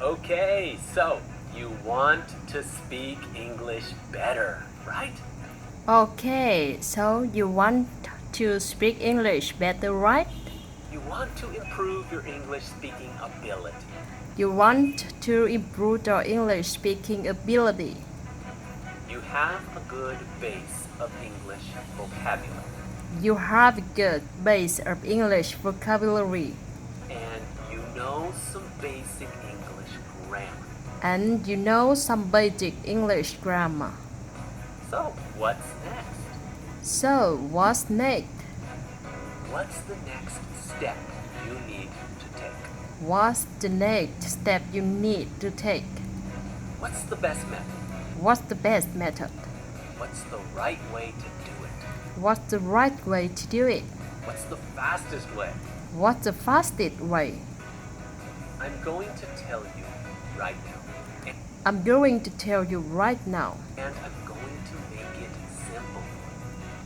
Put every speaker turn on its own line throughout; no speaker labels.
Okay, so you want to speak English better, right?
Okay, so you want to speak English better, right?
You want to improve your English speaking ability.
You want to improve your English speaking ability.
You have a good base of English vocabulary,
You have a good base of English vocabulary,
and you know some basic English grammar.
and you know some basic English grammar.
So, what's next?
So, what's next?
What's the next step you need to take?
What's the next step you need to take?
What's the best method?
What's the best method?
What's the right way to do it?
What's the right way to do it?
What's the fastest way?
What's the fastest way?
I'm going to tell you right now.
I'm going to tell you right now.
And I'm going to make it simple.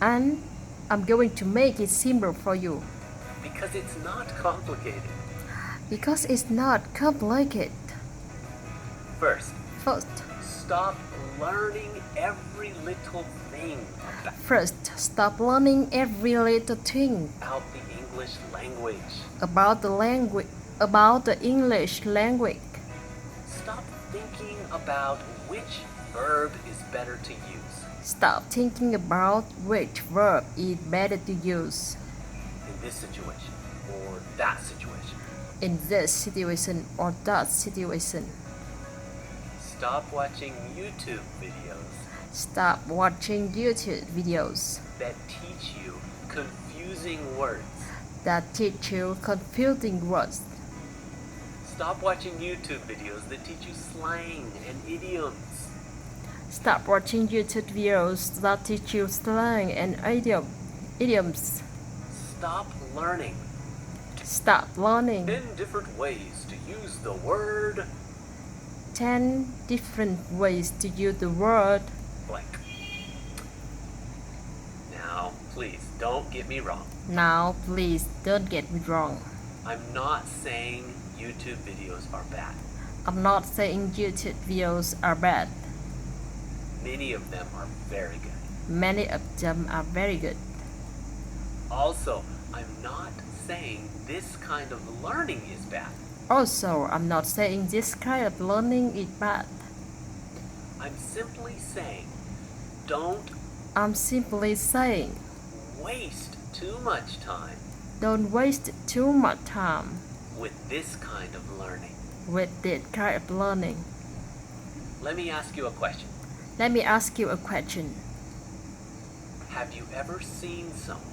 And I'm going to make it simple for you.
Because it's not complicated.
Because it's not complicated.
First,
Stop
learning every little thing
stop learning every little thing
about the English language.
about the English language.
Stop thinking about which verb is better to use.
Stop thinking about which verb is better to use
In this situation or that situation.
in this situation or that situation.
Stop watching YouTube videos
Stop watching YouTube videos
that teach you confusing words.
that teach you confusing words.
Stop watching YouTube videos that teach you slang and idioms.
Stop watching YouTube videos that teach you slang and idioms.
Stop learning
Stop learning
10 different ways to use the word
10 different ways to use the word
blank. Now, please don't get me wrong.
Now, please don't get me wrong.
I'm not saying YouTube videos are bad.
I'm not saying YouTube videos are bad.
Many of them are very good.
Many of them are very good.
Also, I'm not saying this kind of learning is bad.
Also, I'm not saying this kind of learning is bad.
I'm simply saying don't waste too much time
Don't waste too much time
with this kind of learning.
with this kind of learning.
Let me ask you a question.
Let me ask you a question.
Have you ever seen someone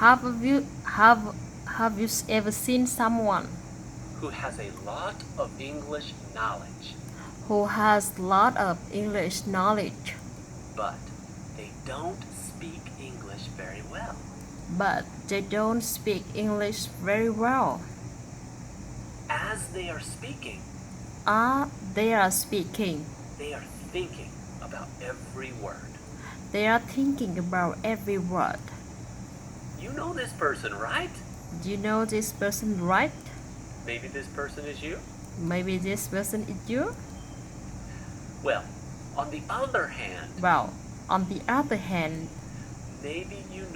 Have you ever seen someone
who has a lot of English knowledge,
who has a lot of English knowledge,
but they don't speak English very well?
but they don't speak English very well?
As they are speaking,
They are speaking.
they are thinking about every word.
They are thinking about every word.
You know this person, right?
Do you know this person, right?
Maybe this person is you?
Maybe this person is you?
Well, on the other hand,
Well, on the other hand,
maybe you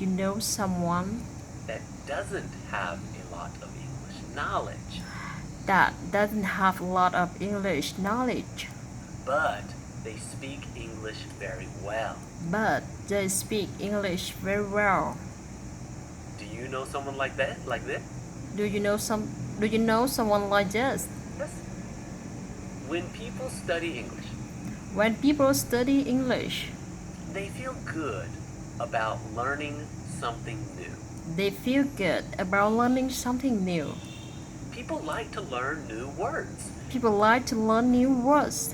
know someone that doesn't have a lot of English knowledge,
that doesn't have a lot of English knowledge,
but they speak English very well.
but they speak English very well.
Do you know someone like that? Like this?
Do you know someone like this?
Yes. When people study English,
When people study English,
they feel good about learning something new.
they feel good about learning something new.
People like to learn new words.
People like to learn new words.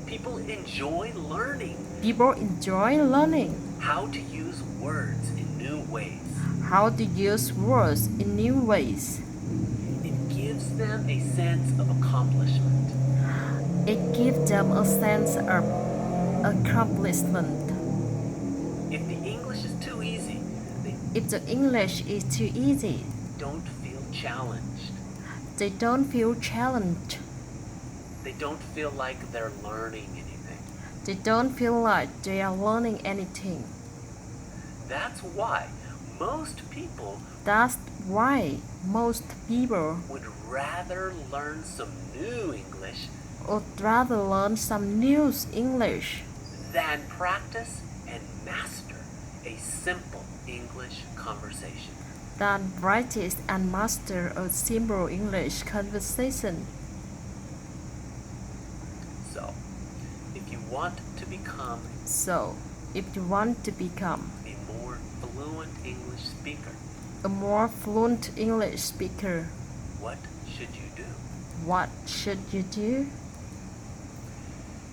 People enjoy learning
People enjoy learning
how to use words in new ways.
how to use words in new ways.
It gives them a sense of accomplishment.
It gives them a sense of accomplishment.
If the English is too easy, they
If the English is too easy,
don't feel challenged.
They don't feel challenged.
They don't feel like they're learning anything.
They don't feel like they are learning anything.
That's why most people
That's why most people
would rather learn some new English
would rather learn some new English
than practice and master a simple English conversation.
than practice and master a simple English conversation.
So, if you want to become
So, if you want to become
a more fluent English speaker,
a more fluent English speaker,
what should you do?
what should you do?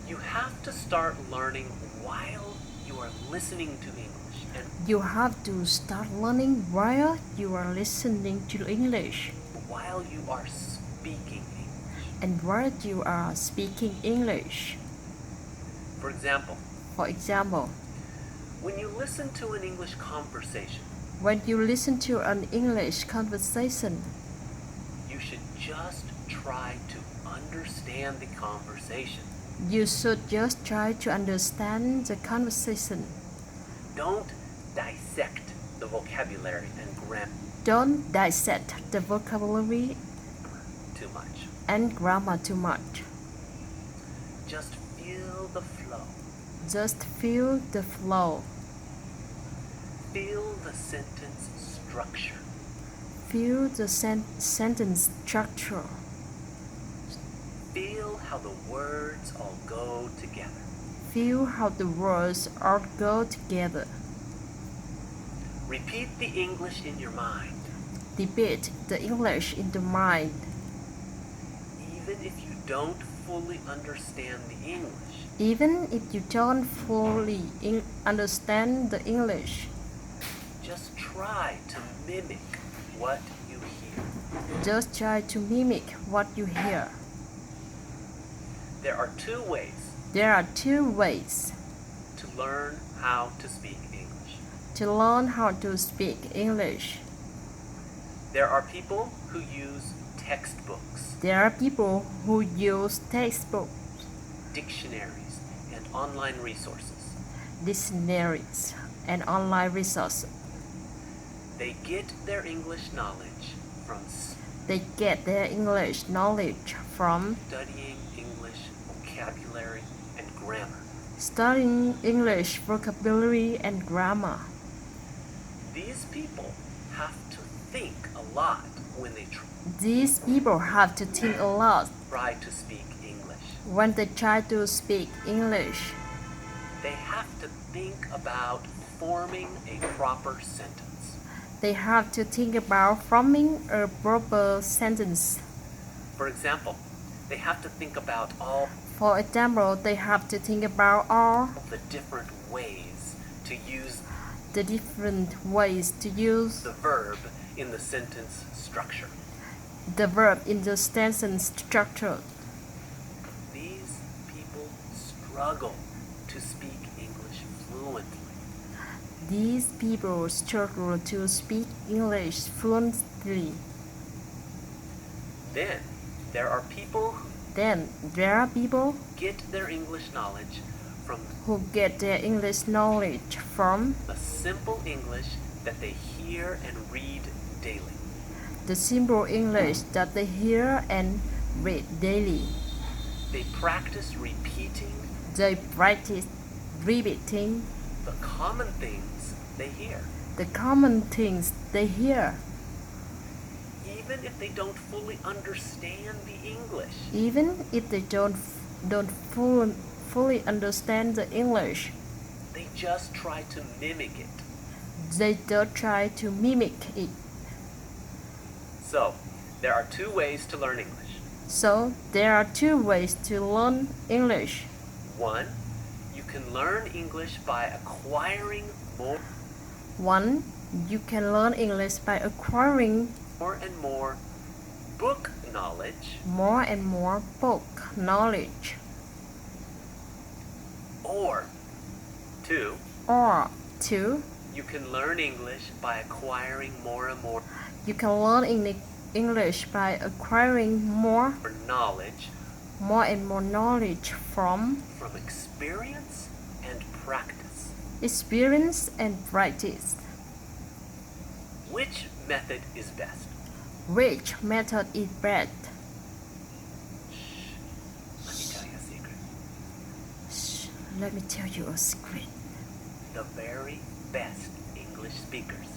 You have to start learning while you are listening to English and
You have to start learning while you are listening to English
while you are speaking English.
and while you are speaking English.
For example,
For example,
when you listen to an English conversation,
when you listen to an English conversation,
you should just try to understand the conversation.
you should just try to understand the conversation.
Don't dissect the vocabulary and grammar
Don't dissect the vocabulary
too much.
and grammar too much.
Just feel the flow.
Just feel the flow.
Feel the sentence structure.
Feel the sentence structure.
Feel how the words all go together.
Feel how the words all go together.
Repeat the English in your mind,
Repeat the English in the mind.
even if you don't fully understand the English.
Even if you don't fully understand the English,
Just try to mimic what you hear.
just try to mimic what you hear.
There are two ways
There are two ways
to learn how to speak English.
to learn how to speak English.
There are people who use textbooks,
There are people who use textbooks,
dictionaries, and online resources.
dictionaries, and online resources.
They get their English knowledge from
They get their English knowledge from
studying English vocabulary and grammar.
studying English vocabulary and grammar.
These people have to think a lot when they
These people have to think a lot
try to speak English.
when they try to speak English.
They have to think about forming a proper sentence.
They have to think about forming a proper sentence.
For example, they have to think about all
For example, they have to think about all
the different ways to use
the different ways to use
the verb in the sentence structure.
the verb in the sentence structure.
These people struggle to speak English fluently.
These people struggle to speak English fluently.
Then there are people who
Then there are people
get their English knowledge from
who get their English knowledge from
a simple English that they hear and read daily.
the simple English that they hear and read daily.
They practice repeating
They practice repeating
the common things they hear,
the common things they hear,
even if they don't fully understand the English.
even if they don't fully understand the English.
They just try to mimic it.
They don't try to mimic it.
So, there are two ways to learn English.
So there are two ways to learn English.
One, you can learn English by acquiring more
One, you can learn English by acquiring
and more book knowledge,
more and more book knowledge.
or two,
Or two,
you can learn English by acquiring more and more
you can learn English by acquiring more
knowledge
and more knowledge from
experience and practice.
experience and practice.
Which method is best?
Which method is best?
Shh, let me tell you a secret.
Let me tell you a secret.
The very best English speakers,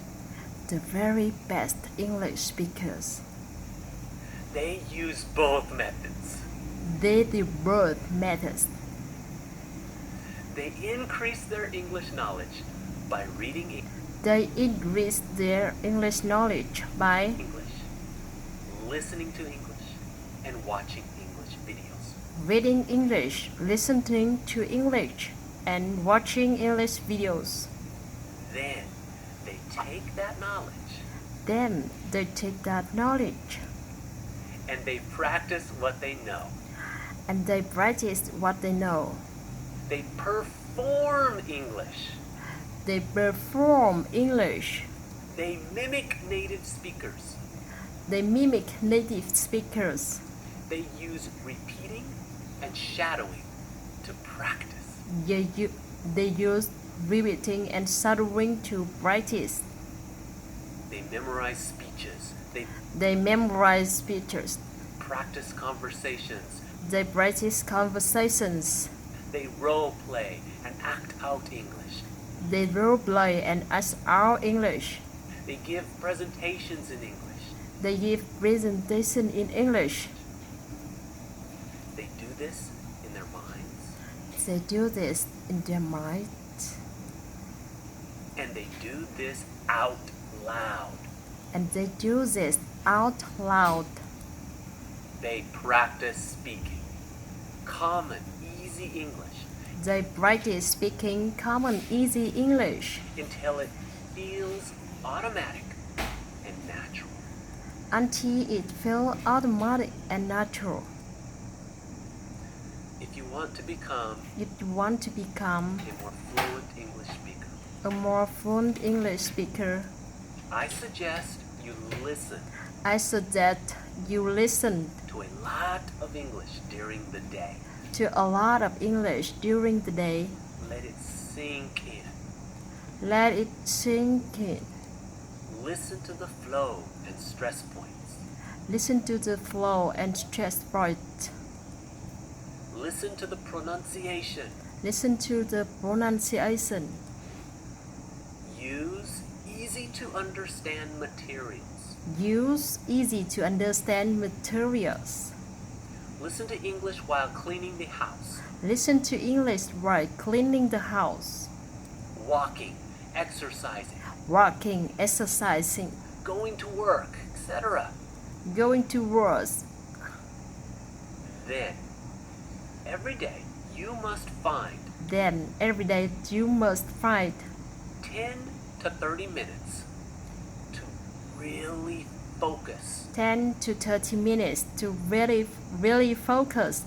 The very best English speakers,
they use both methods.
they do both methods.
They increase their English knowledge by reading
They increase their English knowledge by
English, listening to English, and watching English videos.
reading English, listening to English, and watching English videos.
Then they take that knowledge
Then they take that knowledge
and they practice what they know.
and they practice what they know.
They perform English.
They perform English.
They mimic native speakers.
They mimic native speakers.
They use repeating and shadowing to practice.
They use repeating and shadowing to practice.
They memorize speeches. They
They memorize speeches.
practice conversations.
They practice conversations.
They role play and act out English.
They role play and act out English.
They give presentations in English.
They give presentation in English.
They do this in their minds,
They do this in their mind.
and they do this out loud.
And they do this out loud.
They practice speaking common, easy English
They practice speaking common, easy English
until it feels automatic and natural.
until it feels automatic and natural.
If you want to become
If you want to become
a more fluent English speaker,
a more fluent English speaker,
I suggest you listen
I suggest you listen
to a lot of English during the day.
to a lot of English during the day.
Let it sink in.
Let it sink in.
Listen to the flow and stress points.
Listen to the flow and stress point.
Listen to the pronunciation.
Listen to the pronunciation.
Use easy to understand materials.
Use easy to understand materials.
Listen to English while cleaning the house,
Listen to English while cleaning the house,
walking, exercising,
walking, exercising,
going to work, etc.
going to work.
Then, every day you must find
Then every day you must find
10 to 30 minutes to really focus.
10 to 30 minutes to really focus.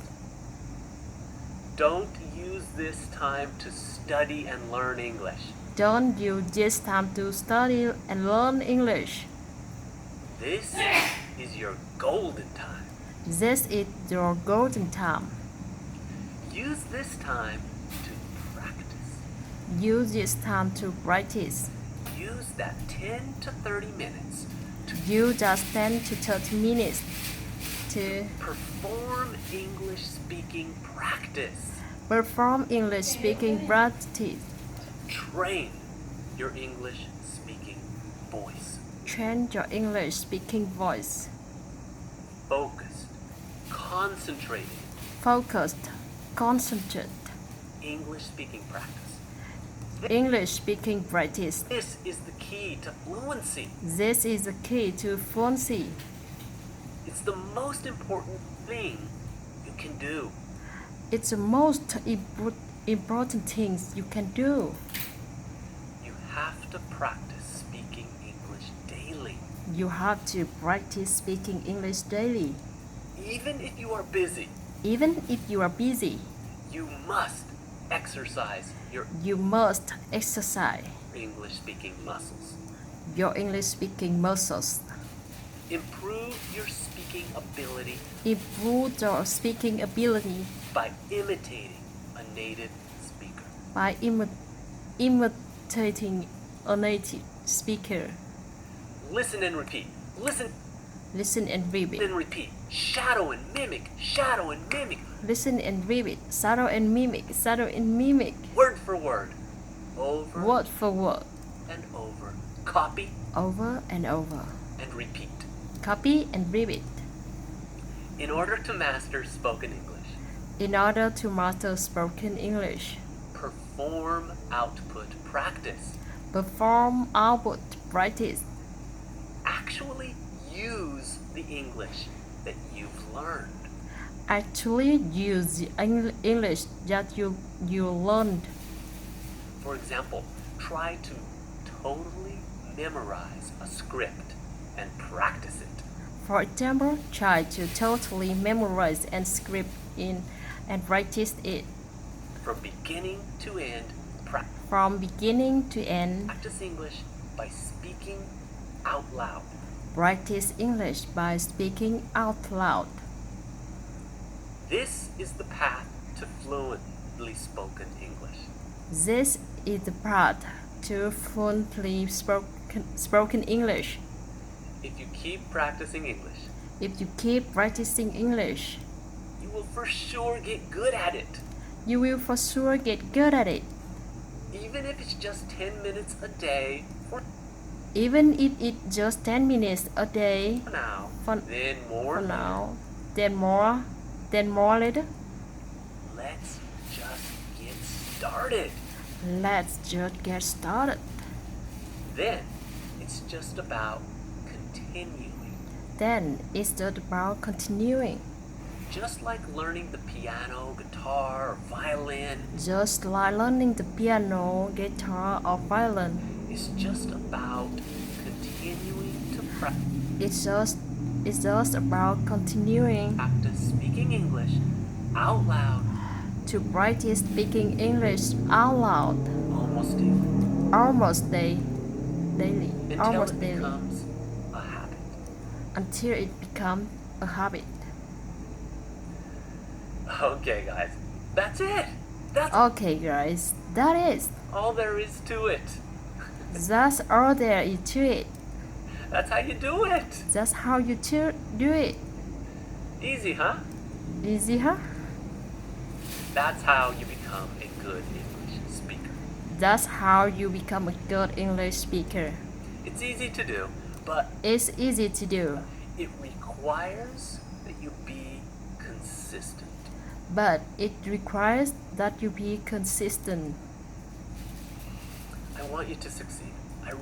Don't use this time to study and learn English.
Don't use this time to study and learn English.
This is your golden time.
This is your golden time.
Use this time to practice.
Use this time to practice.
Use that 10 to 30 minutes to
You just 10 to 30 minutes to
perform English speaking practice.
perform English speaking practice.
Train your English speaking voice.
Train your English speaking voice.
Focused, concentrated
Focused, concentrate.
English speaking practice.
English speaking practice.
This is the key to fluency.
This is the key to fluency.
It's the most important thing you can do.
It's the most important things you can do.
You have to practice speaking English daily.
You have to practice speaking English daily.
Even if you are busy,
Even if you are busy,
you must exercise your
you must exercise
English speaking muscles.
your English speaking muscles.
Improve your speaking ability
Improve your speaking ability
by imitating a native speaker.
by imitating a native speaker.
Listen and repeat.
Listen and repeat.
And repeat. Shadow and mimic. Shadow and mimic.
Listen and repeat. Shadow and mimic. Shadow and mimic.
Word for word. Over
Word for word.
and over. Copy
Over and over.
and repeat.
Copy and repeat.
In order to master spoken English,
In order to master spoken English,
perform output practice.
perform output practice.
Actually use the English that you've learned.
Actually use the English that you learned.
For example, try to totally memorize a script and practice it.
For example, try to totally memorize and script in and practice it
From beginning to end,
from beginning to end.
practice English by speaking out loud.
Practice English by speaking out loud.
This is the path to fluently spoken English.
This is the path to fluently spoken English.
If you keep practicing English,
If you keep practicing English,
you will for sure get good at it.
you will for sure get good at it.
Even if it's just 10 minutes a day for
Even if it's just 10 minutes a day
now,
for,
then more
for now, then more later.
Let's just get started.
Let's just get started.
Then it's just about continuing.
Then it's just about continuing.
Just like learning the piano, guitar, or violin,
Just like learning the piano, guitar, or violin.
it's just about continuing to
It's just about continuing
practice speaking English out loud
to practice speaking English out loud
almost daily
daily,
until
almost
it
daily,
becomes a habit.
until it becomes a habit.
Okay, guys, that's it. That's
Okay, guys, that is.
all there is to it.
That's all there is to it.
That's how you do it.
That's how you do it.
Easy, huh?
Easy, huh?
That's how you become a good English speaker.
That's how you become a good English speaker.
It's easy to do, but
It's easy to do,
it requires that you be consistent.
but it requires that you be consistent.
I want you to succeed.
I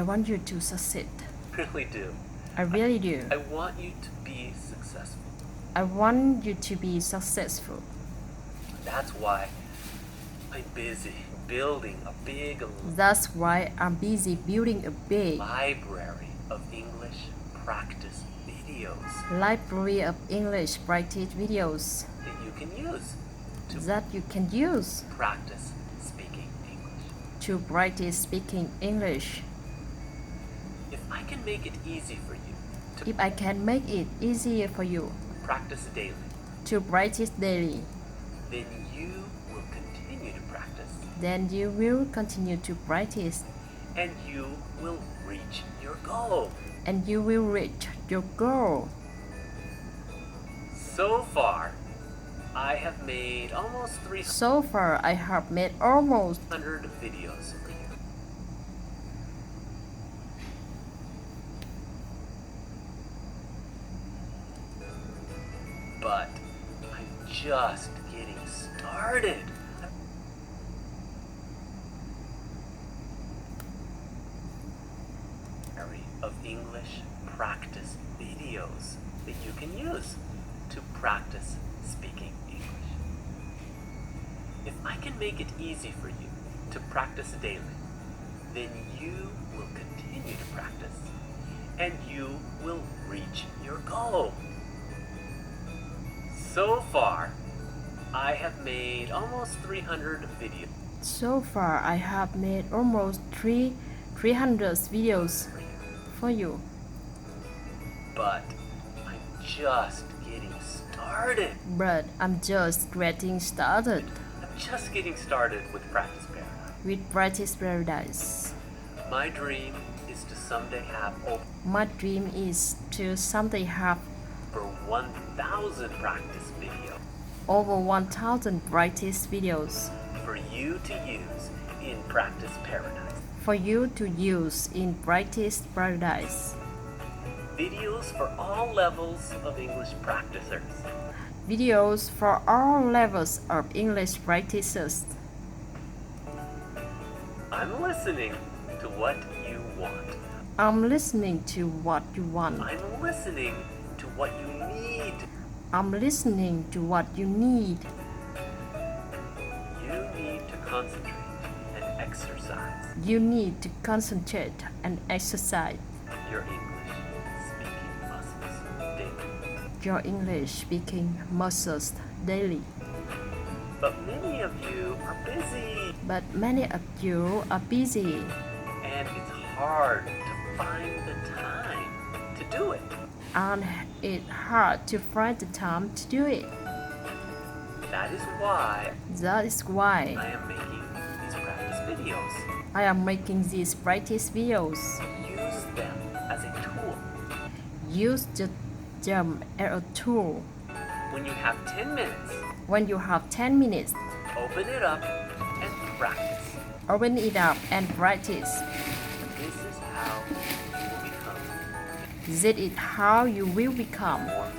want you to succeed.
Really do.
I really do.
I want you to be successful.
I want you to be successful.
That's why I'm busy building a big
That's why I'm busy building a big
library of English practice videos
library of English practice videos
that you can use to
that you can use
practice speaking English.
to practice speaking English.
If I can make it easy for you to
If I can make it easier for you
practice daily,
to practice daily,
then you will continue to practice
then you will continue to practice
and you will reach your goal.
and you will reach your goal.
So far, I have made almost
So far, I have made almost
300 videos for you. But I'm just getting started. Of English practice videos that you can use to practice speaking English. If I can make it easy for you to practice daily, then you will continue to practice and you will reach your goal. So far, I have made almost 300 videos.
So far, I have made almost 300 videos for you.
But I'm just getting started.
But I'm just getting started
I'm just getting started with Practice Paradise.
with Practice Paradise.
My dream is to someday have
My dream is to someday have
over 1,000 practice videos
over 1,000 practice videos
for you to use in Practice Paradise.
for you to use in Practice Paradise.
Videos for all levels of English practicers.
Videos for all levels of English practices.
I'm listening to what you want.
I'm listening to what you want.
I'm listening to what you need.
I'm listening to what you need.
You need to concentrate and exercise
You need to concentrate and exercise
your English speaking muscles daily.
your English speaking muscles daily.
But many of you are busy,
But many of you are busy
and it's hard to find the time to do it.
and it's hard to find the time to do it.
That is why
That is why
I am making these practice videos.
I am making these practice videos.
Use them as a tool.
Use them as a tool.
When you have 10 minutes,
When you have 10 minutes,
open it up and practice.
open it up and practice.
This is how you will become
That is how you will become
more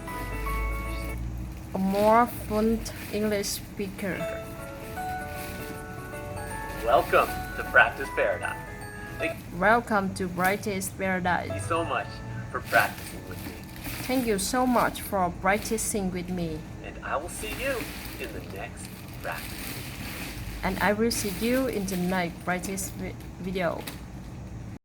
a more fluent English speaker.
Welcome to Practice Paradise. Thank
Welcome to Practice
you
Paradise.
so much for practicing with me,
Thank you so much for practicing with me,
and I will see you in the next practice.
and I will see you in the next practice video.